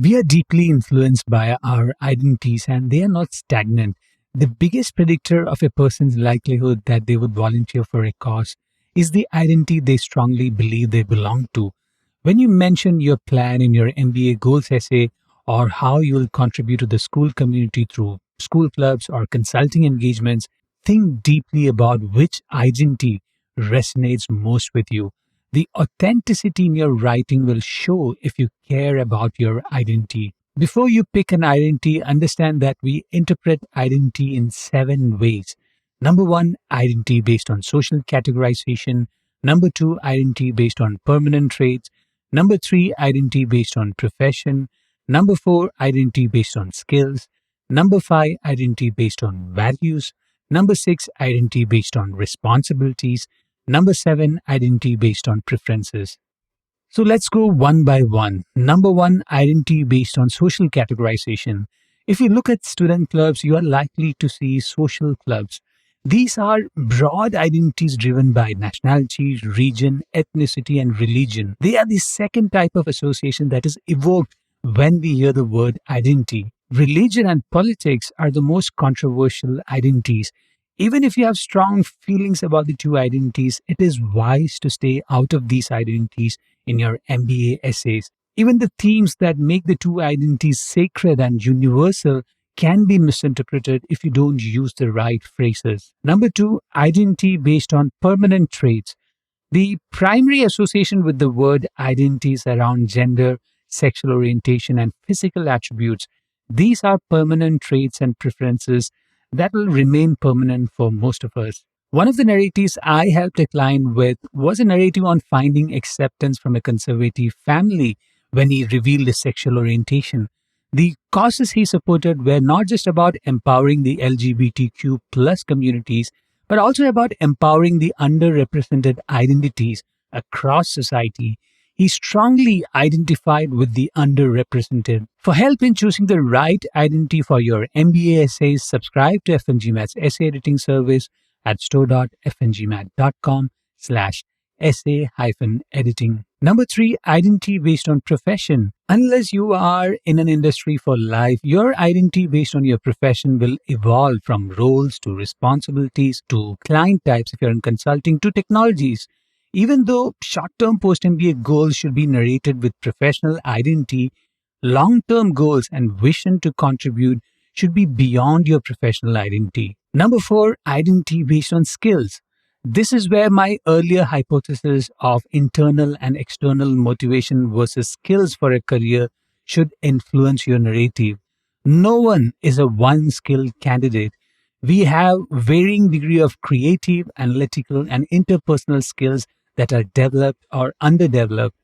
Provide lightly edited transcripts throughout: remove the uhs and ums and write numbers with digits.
We are deeply influenced by our identities and they are not stagnant. The biggest predictor of a person's likelihood that they would volunteer for a cause is the identity they strongly believe they belong to. When you mention your plan in your MBA goals essay or how you will contribute to the school community through school clubs or consulting engagements, think deeply about which identity resonates most with you. The authenticity in your writing will show if you care about your identity. Before you pick an identity, understand that we interpret identity in 7 ways. Number one, identity based on social categorization. Number two, identity based on permanent traits. Number three, identity based on profession. Number four, identity based on skills. Number five, identity based on values. Number six, identity based on responsibilities. Number seven, identity based on preferences. So let's go one by one. Number one, identity based on social categorization. If you look at student clubs, you are likely to see social clubs. These are broad identities driven by nationality, region, ethnicity, and religion. They are the second type of association that is evoked when we hear the word identity. Religion and politics are the most controversial identities. Even if you have strong feelings about the two identities, it is wise to stay out of these identities in your MBA essays. Even the themes that make the two identities sacred and universal can be misinterpreted if you don't use the right phrases. Number two, identity based on permanent traits. The primary association with the word identity is around gender, sexual orientation, and physical attributes. These are permanent traits and preferences that will remain permanent for most of us. One of the narratives I helped a client with was a narrative on finding acceptance from a conservative family when he revealed his sexual orientation. The causes he supported were not just about empowering the LGBTQ plus communities, but also about empowering the underrepresented identities across society. He strongly identified with the underrepresented. For help in choosing the right identity for your MBA essays, subscribe to FNGMAT's essay editing service at store.fngmat.com/essay-editing. Number three, identity based on profession. Unless you are in an industry for life, your identity based on your profession will evolve from roles to responsibilities to client types if you're in consulting to technologies. Even though short-term post-MBA goals should be narrated with professional identity, long-term goals and vision to contribute should be beyond your professional identity. Number four, identity based on skills. This is where my earlier hypothesis of internal and external motivation versus skills for a career should influence your narrative. No one is a one-skilled candidate. We have varying degree of creative, analytical, and interpersonal skills that are developed or underdeveloped.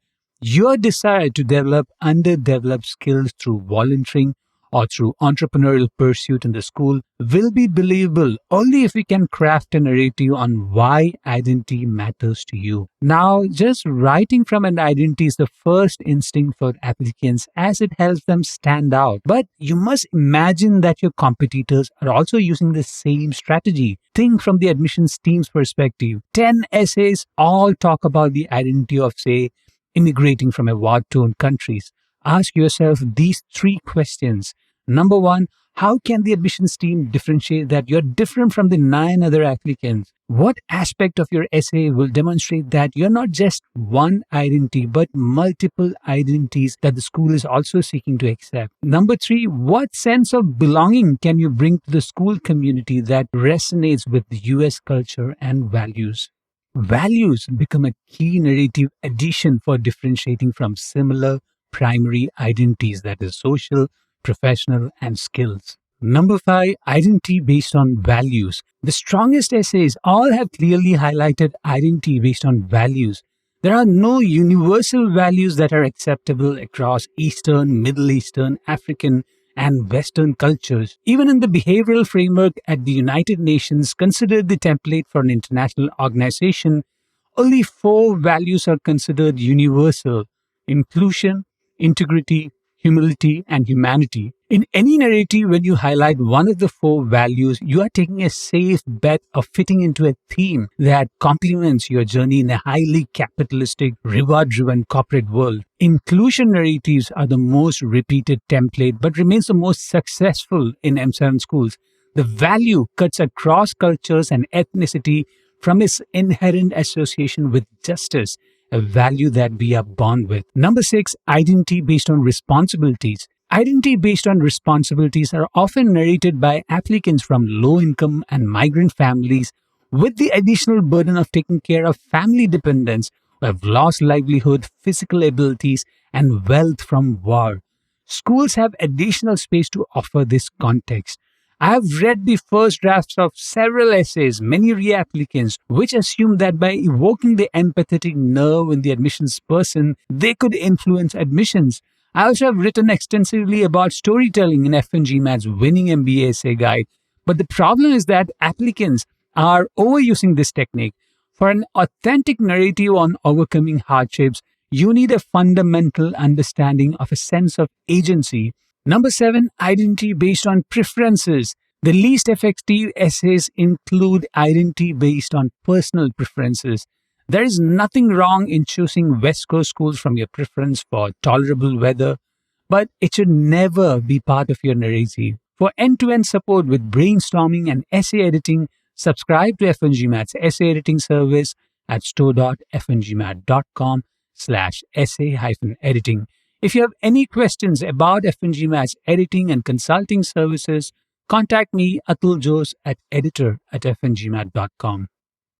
Your desire to develop underdeveloped skills through volunteering or through entrepreneurial pursuit in the school will be believable only if we can craft a narrative on why identity matters to you. Now, just writing from an identity is the first instinct for applicants as it helps them stand out. But you must imagine that your competitors are also using the same strategy. Think from the admissions team's perspective. 10 essays all talk about the identity of, say, immigrating from a war-torn countries. Ask yourself these three questions. Number one, how can the admissions team differentiate that you're different from the 9 other applicants? What aspect of your essay will demonstrate that you're not just one identity, but multiple identities that the school is also seeking to accept? Number three, what sense of belonging can you bring to the school community that resonates with the US culture and values? Values become a key narrative addition for differentiating from similar primary identities, that is social, professional, and skills. Number five, identity based on values. The strongest essays all have clearly highlighted identity based on values. There are no universal values that are acceptable across Eastern, Middle Eastern, African, and Western cultures. Even in the behavioral framework at the United Nations, considered the template for an international organization, only 4 values are considered universal: inclusion, integrity, humility, and humanity. In any narrative, when you highlight one of the four values, you are taking a safe bet of fitting into a theme that complements your journey in a highly capitalistic, reward driven corporate world. Inclusion narratives are the most repeated template but remains the most successful in M7 schools. The value cuts across cultures and ethnicity from its inherent association with justice, a value that we are born with. Number six, identity based on responsibilities. Identity based on responsibilities are often narrated by applicants from low income and migrant families with the additional burden of taking care of family dependents who have lost livelihood, physical abilities, and wealth from war. Schools have additional space to offer this context. I have read the first drafts of several essays, many reapplicants, which assume that by evoking the empathetic nerve in the admissions person, they could influence admissions. I also have written extensively about storytelling in FNGMAT's winning MBA essay guide. But the problem is that applicants are overusing this technique. For an authentic narrative on overcoming hardships, you need a fundamental understanding of a sense of agency. Number seven, identity based on preferences. The least effective essays include identity based on personal preferences. There is nothing wrong in choosing West Coast schools from your preference for tolerable weather, but it should never be part of your narrative. For end-to-end support with brainstorming and essay editing, subscribe to FNGMAT's essay editing service at store.fngmat.com/essay-editing. If you have any questions about FNGMAT's editing and consulting services, contact me, Atul Jose, at editor@fngmat.com.